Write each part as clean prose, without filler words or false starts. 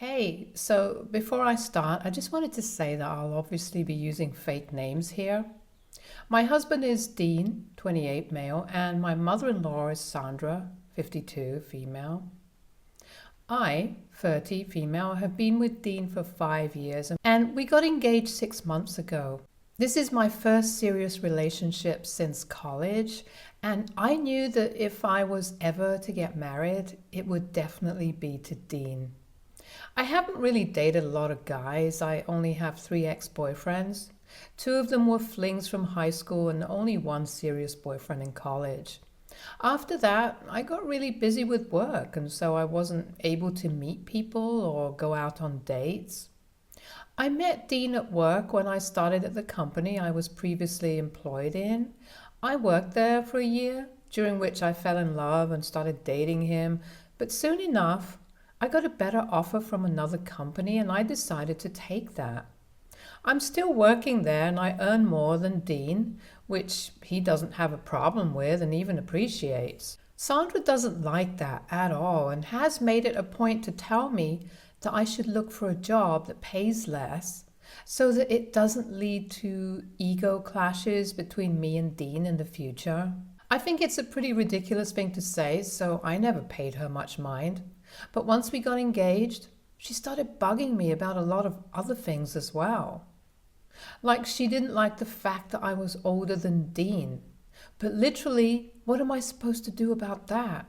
Hey, so before I start, I just wanted to say that I'll obviously be using fake names here. My husband is Dean, 28 male, and my mother-in-law is Sandra, 52 female. I, 30 female, have been with Dean for 5 years and we got engaged 6 months ago. This is my first serious relationship since college, and I knew that if I was ever to get married, it would definitely be to Dean. I haven't really dated a lot of guys. I only have three ex-boyfriends. Two of them were flings from high school and only one serious boyfriend in college. After that, I got really busy with work, and so I wasn't able to meet people or go out on dates. I met Dean at work when I started at the company I was previously employed in. I worked there for a year, during which I fell in love and started dating him, but soon enough, I got a better offer from another company and I decided to take that. I'm still working there and I earn more than Dean, which he doesn't have a problem with and even appreciates. Sandra doesn't like that at all and has made it a point to tell me that I should look for a job that pays less so that it doesn't lead to ego clashes between me and Dean in the future. I think it's a pretty ridiculous thing to say, so I never paid her much mind. But once we got engaged, she started bugging me about a lot of other things as well. Like she didn't like the fact that I was older than Dean. But literally, what am I supposed to do about that?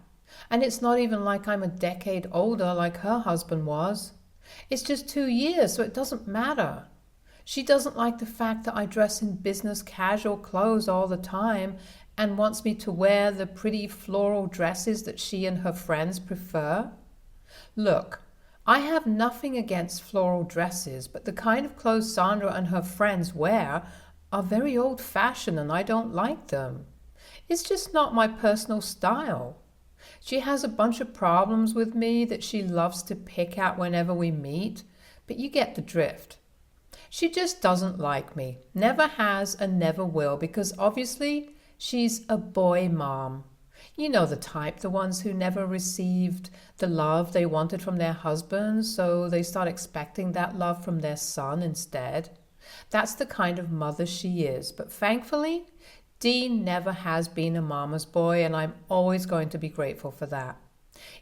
And it's not even like I'm a decade older like her husband was. It's just 2 years, so it doesn't matter. She doesn't like the fact that I dress in business casual clothes all the time and wants me to wear the pretty floral dresses that she and her friends prefer. Look, I have nothing against floral dresses, but the kind of clothes Sandra and her friends wear are very old-fashioned and I don't like them. It's just not my personal style. She has a bunch of problems with me that she loves to pick at whenever we meet, but you get the drift. She just doesn't like me, never has and never will, because obviously she's a boy mom. You know the type, the ones who never received the love they wanted from their husbands, so they start expecting that love from their son instead. That's the kind of mother she is, but thankfully, Dean never has been a mama's boy, and I'm always going to be grateful for that.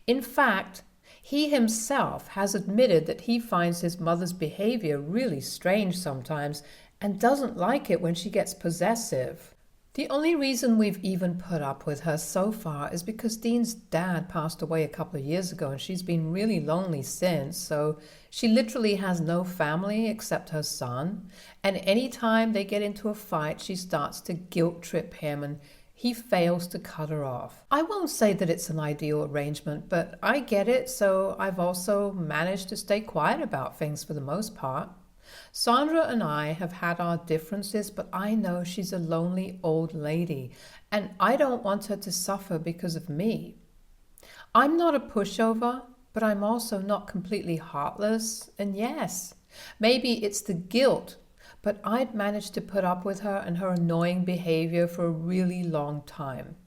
In fact, he himself has admitted that he finds his mother's behavior really strange sometimes and doesn't like it when she gets possessive. The only reason we've even put up with her so far is because Dean's dad passed away a couple of years ago and she's been really lonely since, so she literally has no family except her son, and anytime they get into a fight she starts to guilt trip him and he fails to cut her off. I won't say that it's an ideal arrangement, but I get it, so I've also managed to stay quiet about things for the most part. Sandra and I have had our differences, but I know she's a lonely old lady, and I don't want her to suffer because of me. I'm not a pushover, but I'm also not completely heartless, and yes, maybe it's the guilt, but I'd managed to put up with her and her annoying behavior for a really long time.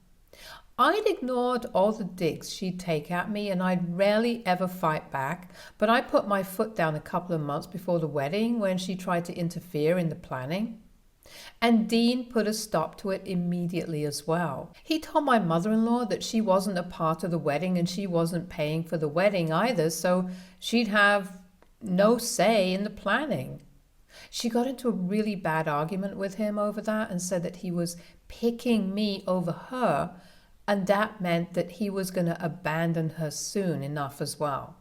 I'd ignored all the digs she'd take at me and I'd rarely ever fight back, but I put my foot down a couple of months before the wedding when she tried to interfere in the planning. And Dean put a stop to it immediately as well. He told my mother-in-law that she wasn't a part of the wedding and she wasn't paying for the wedding either, so she'd have no say in the planning. She got into a really bad argument with him over that and said that he was picking me over her, and that meant that he was going to abandon her soon enough as well.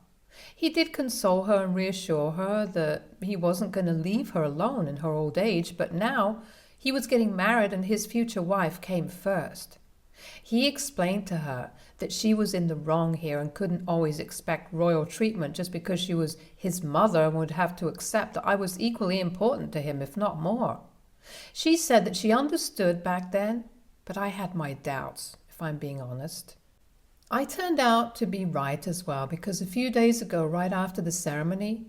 He did console her and reassure her that he wasn't going to leave her alone in her old age, but now he was getting married and his future wife came first. He explained to her that she was in the wrong here and couldn't always expect royal treatment just because she was his mother and would have to accept that I was equally important to him, if not more. She said that she understood back then, but I had my doubts, if I'm being honest. I turned out to be right as well, because a few days ago, right after the ceremony,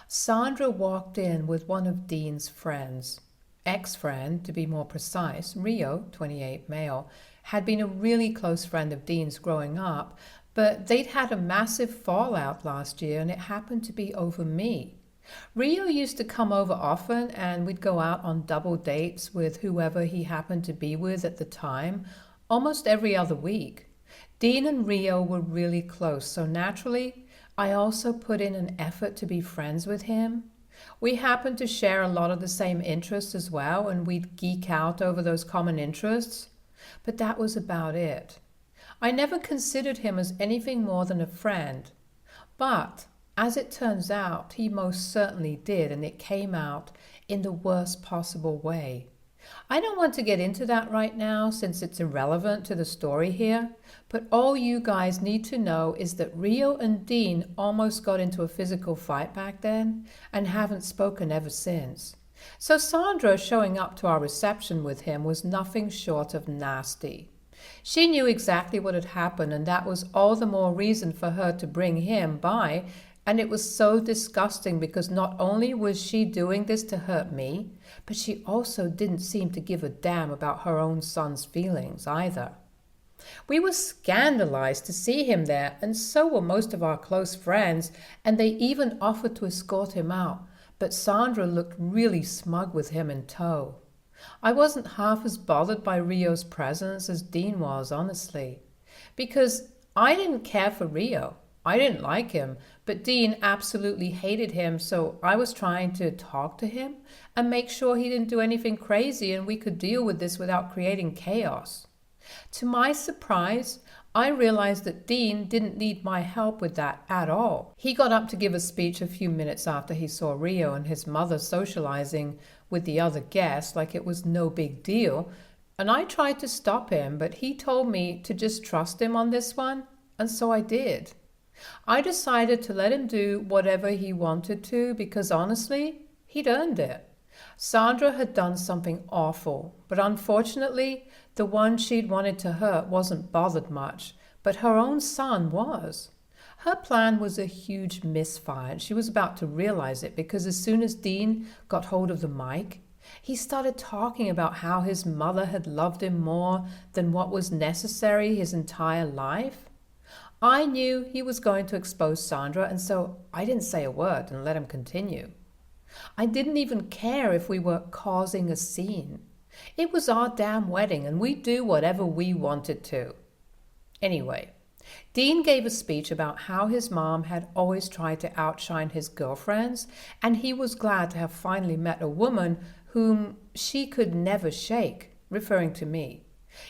Sandra walked in with one of Dean's friends. Ex-friend, to be more precise, Rio, 28 male, had been a really close friend of Dean's growing up, But they'd had a massive fallout last year, and it happened to be over me. Rio used to come over often, and we'd go out on double dates with whoever he happened to be with at the time, almost every other week. Dean and Rio were really close, so naturally, I also put in an effort to be friends with him. We happened to share a lot of the same interests as well, and we'd geek out over those common interests. But that was about it. I never considered him as anything more than a friend. But as it turns out, he most certainly did, and it came out in the worst possible way. I don't want to get into that right now since it's irrelevant to the story here, but all you guys need to know is that Rio and Dean almost got into a physical fight back then and haven't spoken ever since. So Sandra showing up to our reception with him was nothing short of nasty. She knew exactly what had happened, and that was all the more reason for her to bring him by, and it was so disgusting because not only was she doing this to hurt me, but she also didn't seem to give a damn about her own son's feelings either. We were scandalized to see him there, and so were most of our close friends, and they even offered to escort him out, but Sandra looked really smug with him in tow. I wasn't half as bothered by Rio's presence as Dean was, honestly, because I didn't care for Rio. I didn't like him, but Dean absolutely hated him, so I was trying to talk to him and make sure he didn't do anything crazy and we could deal with this without creating chaos. To my surprise, I realized that Dean didn't need my help with that at all. He got up to give a speech a few minutes after he saw Rio and his mother socializing with the other guests like it was no big deal, and I tried to stop him, but he told me to just trust him on this one, and so I did. I decided to let him do whatever he wanted to because honestly, he'd earned it. Sandra had done something awful, but unfortunately, the one she'd wanted to hurt wasn't bothered much, but her own son was. Her plan was a huge misfire, and she was about to realize it because as soon as Dean got hold of the mic, he started talking about how his mother had loved him more than what was necessary his entire life. I knew he was going to expose Sandra, and so I didn't say a word and let him continue. I didn't even care if we were causing a scene. It was our damn wedding, and we'd do whatever we wanted to. Anyway, Dean gave a speech about how his mom had always tried to outshine his girlfriends, and he was glad to have finally met a woman whom she could never shake, referring to me.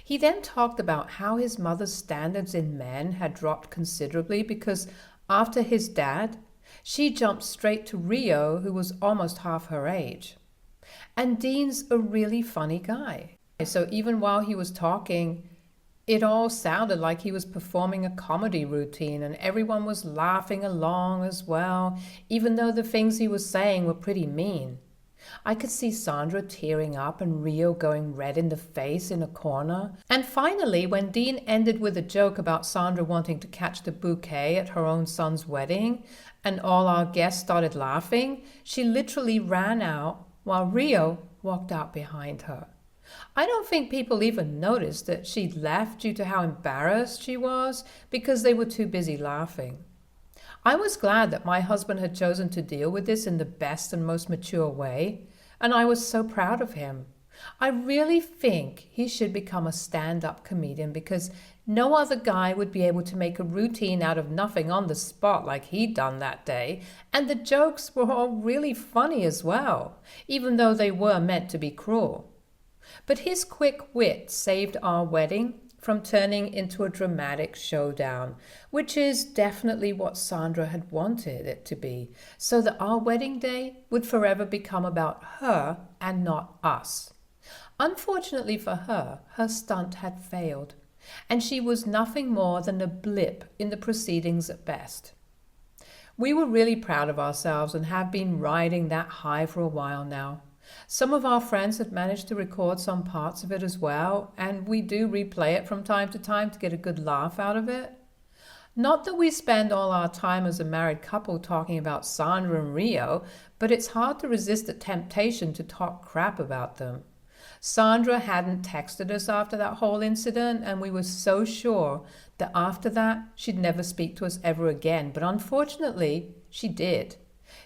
He then talked about how his mother's standards in men had dropped considerably because after his dad, she jumped straight to Rio, who was almost half her age. And Dean's a really funny guy. So even while he was talking, it all sounded like he was performing a comedy routine and everyone was laughing along as well, even though the things he was saying were pretty mean. I could see Sandra tearing up and Rio going red in the face in a corner. And finally, when Dean ended with a joke about Sandra wanting to catch the bouquet at her own son's wedding, and all our guests started laughing, she literally ran out while Rio walked out behind her. I don't think people even noticed that she'd left due to how embarrassed she was because they were too busy laughing. I was glad that my husband had chosen to deal with this in the best and most mature way, and I was so proud of him. I really think he should become a stand-up comedian because no other guy would be able to make a routine out of nothing on the spot like he'd done that day, and the jokes were all really funny as well, even though they were meant to be cruel. But his quick wit saved our wedding from turning into a dramatic showdown, which is definitely what Sandra had wanted it to be, so that our wedding day would forever become about her and not us. Unfortunately for her, her stunt had failed, and she was nothing more than a blip in the proceedings at best. We were really proud of ourselves and have been riding that high for a while now. Some of our friends had managed to record some parts of it as well, and we do replay it from time to time to get a good laugh out of it. Not that we spend all our time as a married couple talking about Sandra and Rio, but it's hard to resist the temptation to talk crap about them. Sandra hadn't texted us after that whole incident, and we were so sure that after that she'd never speak to us ever again. But unfortunately, she did.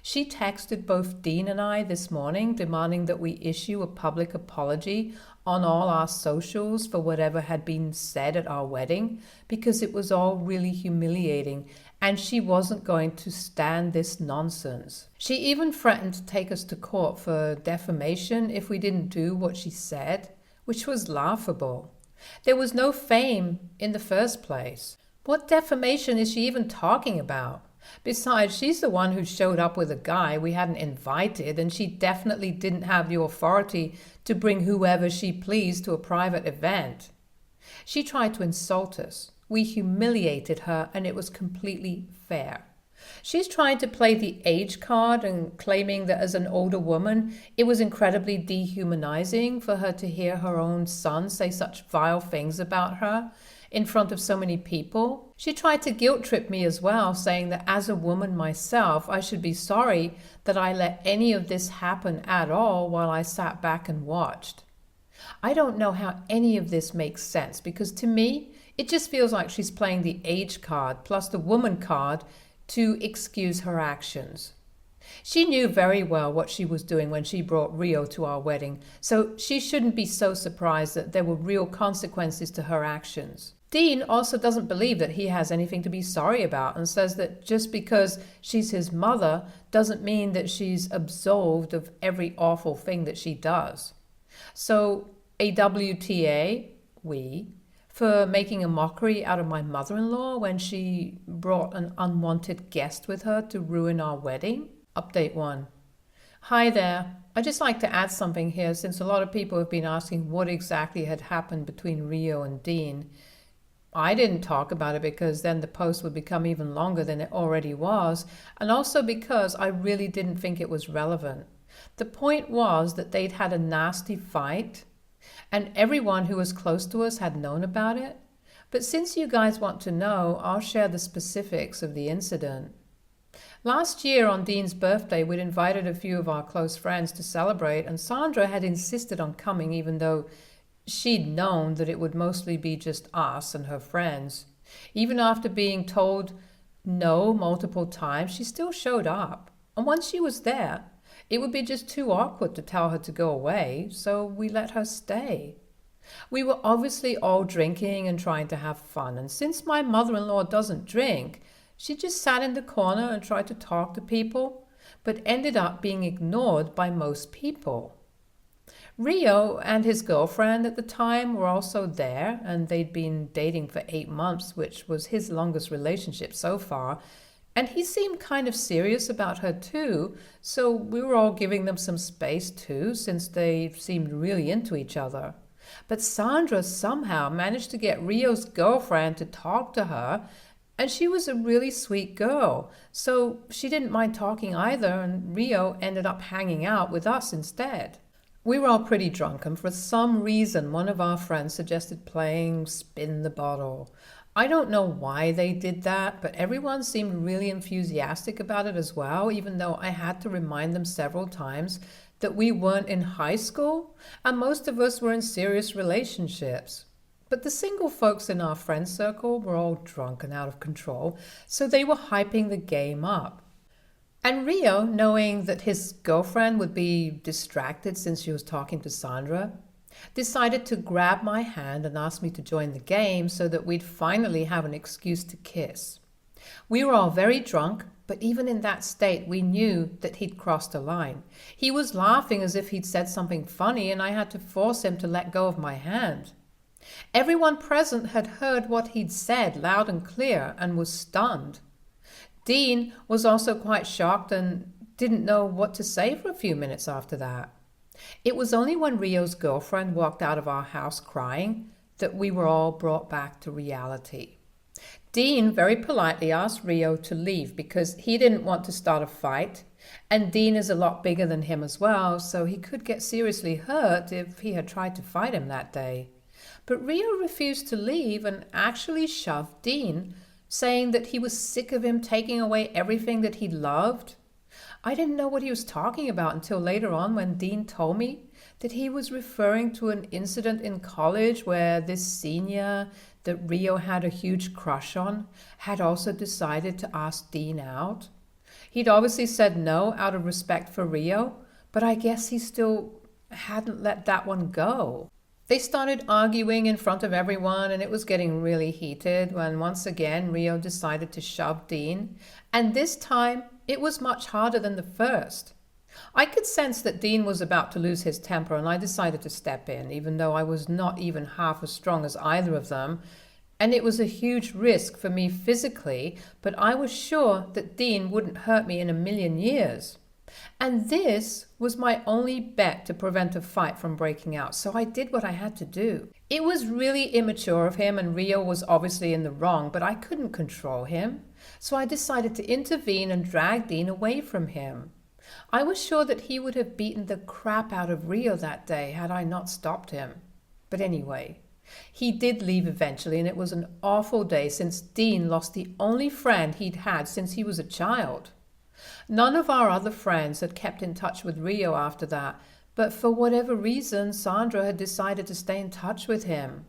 She texted both Dean and I this morning demanding that we issue a public apology on all our socials for whatever had been said at our wedding, because it was all really humiliating and she wasn't going to stand this nonsense. She even threatened to take us to court for defamation if we didn't do what she said, which was laughable. There was no fame in the first place. What defamation is she even talking about? Besides, she's the one who showed up with a guy we hadn't invited, and she definitely didn't have the authority to bring whoever she pleased to a private event. She tried to insult us. We humiliated her, and it was completely fair. She's trying to play the age card and claiming that as an older woman, it was incredibly dehumanizing for her to hear her own son say such vile things about her in front of so many people. She tried to guilt trip me as well, saying that as a woman myself, I should be sorry that I let any of this happen at all while I sat back and watched. I don't know how any of this makes sense, because to me, it just feels like she's playing the age card plus the woman card to excuse her actions. She knew very well what she was doing when she brought Rio to our wedding, so she shouldn't be so surprised that there were real consequences to her actions. Dean also doesn't believe that he has anything to be sorry about, and says that just because she's his mother doesn't mean that she's absolved of every awful thing that she does. So AWTA, we, for making a mockery out of my mother-in-law when she brought an unwanted guest with her to ruin our wedding. Update 1. Hi there. I'd just like to add something here, since a lot of people have been asking what exactly had happened between Rio and Dean. I didn't talk about it because then the post would become even longer than it already was, and also because I really didn't think it was relevant. The point was that they'd had a nasty fight, and everyone who was close to us had known about it. But since you guys want to know, I'll share the specifics of the incident. Last year on Dean's birthday, we'd invited a few of our close friends to celebrate, and Sandra had insisted on coming even though she'd known that it would mostly be just us and her friends. Even after being told no multiple times, she still showed up. And once she was there, it would be just too awkward to tell her to go away, so we let her stay. We were obviously all drinking and trying to have fun, and since my mother-in-law doesn't drink, she just sat in the corner and tried to talk to people, but ended up being ignored by most people. Rio and his girlfriend at the time were also there, and they'd been dating for 8 months, which was his longest relationship so far, and he seemed kind of serious about her too, so we were all giving them some space too, since they seemed really into each other. But Sandra somehow managed to get Rio's girlfriend to talk to her, and she was a really sweet girl, so she didn't mind talking either, and Rio ended up hanging out with us instead. We were all pretty drunk, and for some reason one of our friends suggested playing Spin the Bottle. I don't know why they did that, but everyone seemed really enthusiastic about it as well, even though I had to remind them several times that we weren't in high school, and most of us were in serious relationships. But the single folks in our friend circle were all drunk and out of control, so they were hyping the game up. And Rio, knowing that his girlfriend would be distracted since she was talking to Sandra, decided to grab my hand and ask me to join the game so that we'd finally have an excuse to kiss. We were all very drunk, but even in that state, we knew that he'd crossed a line. He was laughing as if he'd said something funny, and I had to force him to let go of my hand. Everyone present had heard what he'd said loud and clear and was stunned. Dean was also quite shocked and didn't know what to say for a few minutes after that. It was only when Rio's girlfriend walked out of our house crying that we were all brought back to reality. Dean very politely asked Rio to leave because he didn't want to start a fight, and Dean is a lot bigger than him as well, so he could get seriously hurt if he had tried to fight him that day. But Rio refused to leave and actually shoved Dean, saying that he was sick of him taking away everything that he loved. I didn't know what he was talking about until later on when Dean told me that he was referring to an incident in college where this senior that Rio had a huge crush on had also decided to ask Dean out. He'd obviously said no out of respect for Rio, but I guess he still hadn't let that one go. They started arguing in front of everyone, and it was getting really heated when once again Rio decided to shove Dean, and this time it was much harder than the first. I could sense that Dean was about to lose his temper, and I decided to step in, even though I was not even half as strong as either of them, and it was a huge risk for me physically, but I was sure that Dean wouldn't hurt me in a million years. And this was my only bet to prevent a fight from breaking out, so I did what I had to do. It was really immature of him, and Rio was obviously in the wrong, but I couldn't control him. So I decided to intervene and drag Dean away from him. I was sure that he would have beaten the crap out of Rio that day had I not stopped him. But anyway, he did leave eventually, and it was an awful day since Dean lost the only friend he'd had since he was a child. None of our other friends had kept in touch with Rio after that, but for whatever reason, Sandra had decided to stay in touch with him.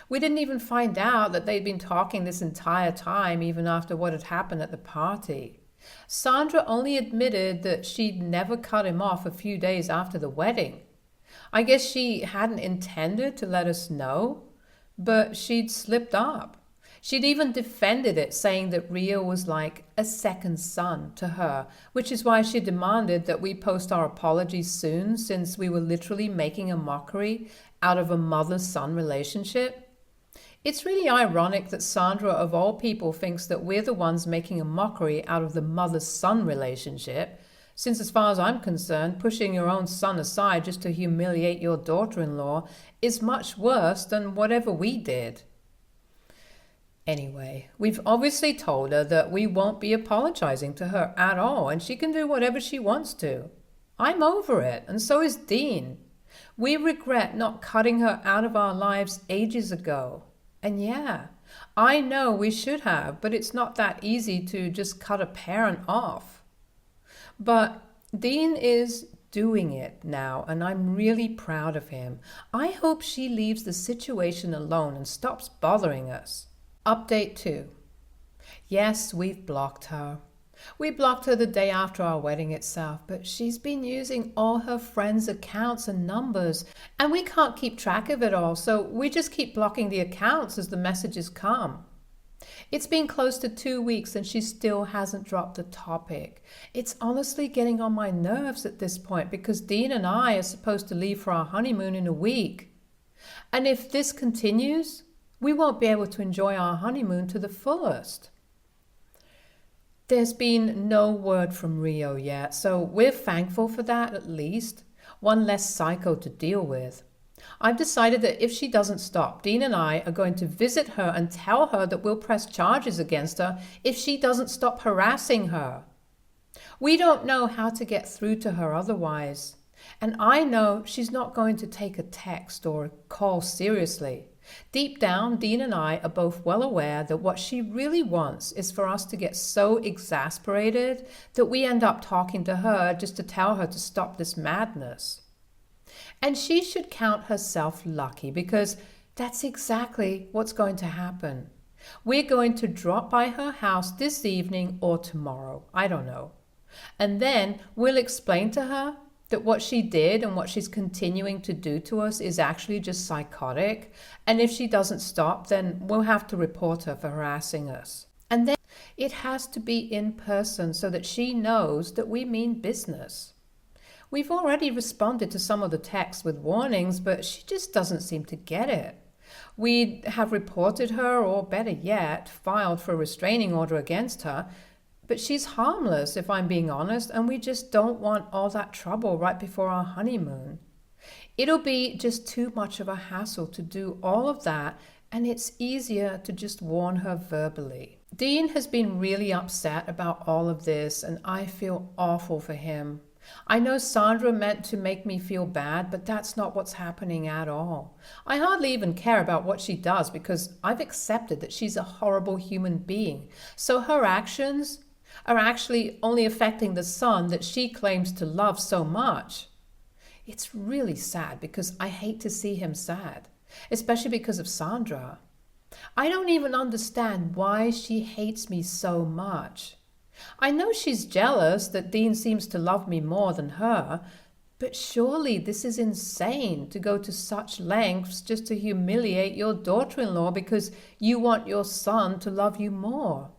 We didn't even find out that they'd been talking this entire time, even after what had happened at the party. Sandra only admitted that she'd never cut him off a few days after the wedding. I guess she hadn't intended to let us know, but she'd slipped up. She'd even defended it, saying that Rio was like a second son to her, which is why she demanded that we post our apologies soon, since we were literally making a mockery out of a mother-son relationship. It's really ironic that Sandra, of all people, thinks that we're the ones making a mockery out of the mother-son relationship, since as far as I'm concerned, pushing your own son aside just to humiliate your daughter-in-law is much worse than whatever we did. Anyway, we've obviously told her that we won't be apologizing to her at all, and she can do whatever she wants to. I'm over it, and so is Dean. We regret not cutting her out of our lives ages ago. And yeah, I know we should have, but it's not that easy to just cut a parent off. But Dean is doing it now, and I'm really proud of him. I hope she leaves the situation alone and stops bothering us. Update 2. Yes, we've blocked her. We blocked her the day after our wedding itself, but she's been using all her friends' accounts and numbers, and we can't keep track of it all, so we just keep blocking the accounts as the messages come. It's been close to 2 weeks and she still hasn't dropped the topic. It's honestly getting on my nerves at this point because Dean and I are supposed to leave for our honeymoon in a week. And if this continues, we won't be able to enjoy our honeymoon to the fullest. There's been no word from Rio yet, so we're thankful for that at least. One less psycho to deal with. I've decided that if she doesn't stop, Dean and I are going to visit her and tell her that we'll press charges against her if she doesn't stop harassing her. We don't know how to get through to her otherwise, and I know she's not going to take a text or a call seriously. Deep down, Dean and I are both well aware that what she really wants is for us to get so exasperated that we end up talking to her just to tell her to stop this madness. And she should count herself lucky because that's exactly what's going to happen. We're going to drop by her house this evening or tomorrow, I don't know. And then we'll explain to her that what she did and what she's continuing to do to us is actually just psychotic. And if she doesn't stop, then we'll have to report her for harassing us. And then it has to be in person so that she knows that we mean business. We've already responded to some of the texts with warnings, but she just doesn't seem to get it. We have reported her, or better yet, filed for a restraining order against her, but she's harmless, if I'm being honest, and we just don't want all that trouble right before our honeymoon. It'll be just too much of a hassle to do all of that, and it's easier to just warn her verbally. Dean has been really upset about all of this, and I feel awful for him. I know Sandra meant to make me feel bad, but that's not what's happening at all. I hardly even care about what she does because I've accepted that she's a horrible human being. So her actions, are actually only affecting the son that she claims to love so much. It's really sad because I hate to see him sad, especially because of Sandra. I don't even understand why she hates me so much. I know she's jealous that Dean seems to love me more than her, but surely this is insane to go to such lengths just to humiliate your daughter-in-law because you want your son to love you more.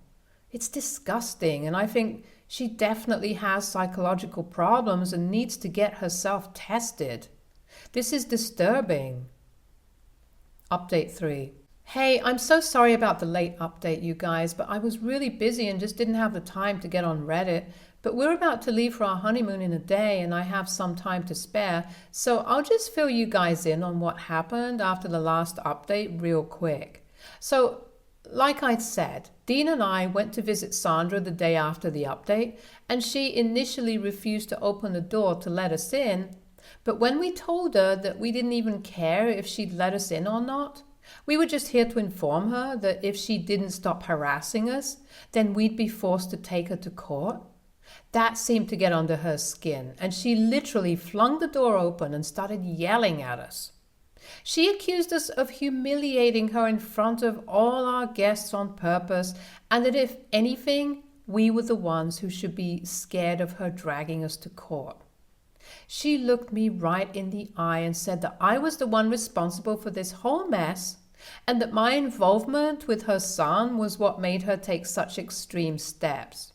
It's disgusting, and I think she definitely has psychological problems and needs to get herself tested. This is disturbing. Update 3. Hey, I'm so sorry about the late update, you guys, but I was really busy and just didn't have the time to get on Reddit. But we're about to leave for our honeymoon in a day and I have some time to spare, so I'll just fill you guys in on what happened after the last update real quick. So, like I said, Dean and I went to visit Sandra the day after the update, and she initially refused to open the door to let us in, but when we told her that we didn't even care if she'd let us in or not, we were just here to inform her that if she didn't stop harassing us, then we'd be forced to take her to court. That seemed to get under her skin, and she literally flung the door open and started yelling at us. She accused us of humiliating her in front of all our guests on purpose, and that if anything, we were the ones who should be scared of her dragging us to court. She looked me right in the eye and said that I was the one responsible for this whole mess, and that my involvement with her son was what made her take such extreme steps.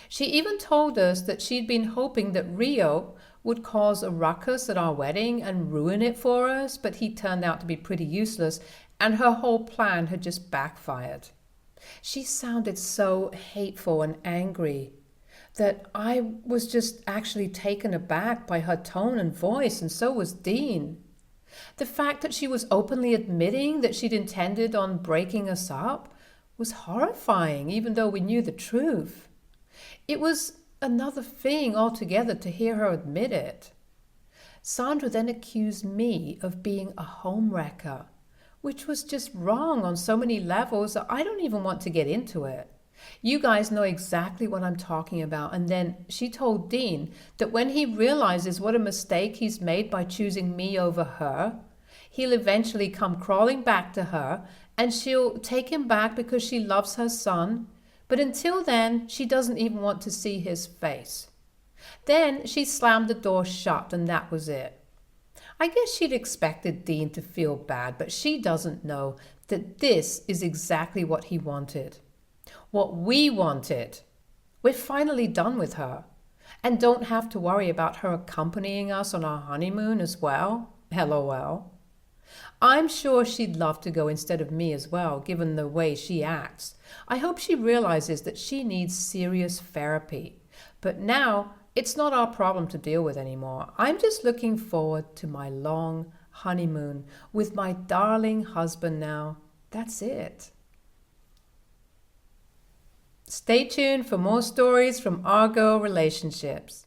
She even told us that she'd been hoping that Rio would cause a ruckus at our wedding and ruin it for us, but he turned out to be pretty useless, and her whole plan had just backfired. She sounded so hateful and angry that I was just actually taken aback by her tone and voice, and so was Dean. The fact that she was openly admitting that she'd intended on breaking us up was horrifying, even though we knew the truth. It was another thing altogether to hear her admit it. Sandra then accused me of being a homewrecker, which was just wrong on so many levels that I don't even want to get into it. You guys know exactly what I'm talking about. And then she told Dean that when he realizes what a mistake he's made by choosing me over her, he'll eventually come crawling back to her and she'll take him back because she loves her son. But until then, she doesn't even want to see his face. Then she slammed the door shut and that was it. I guess she'd expected Dean to feel bad, but she doesn't know that this is exactly what he wanted. What we wanted. We're finally done with her and don't have to worry about her accompanying us on our honeymoon as well. LOL. I'm sure she'd love to go instead of me as well, given the way she acts. I hope she realizes that she needs serious therapy. But now, it's not our problem to deal with anymore. I'm just looking forward to my long honeymoon with my darling husband now. That's it. Stay tuned for more stories from our girl relationships.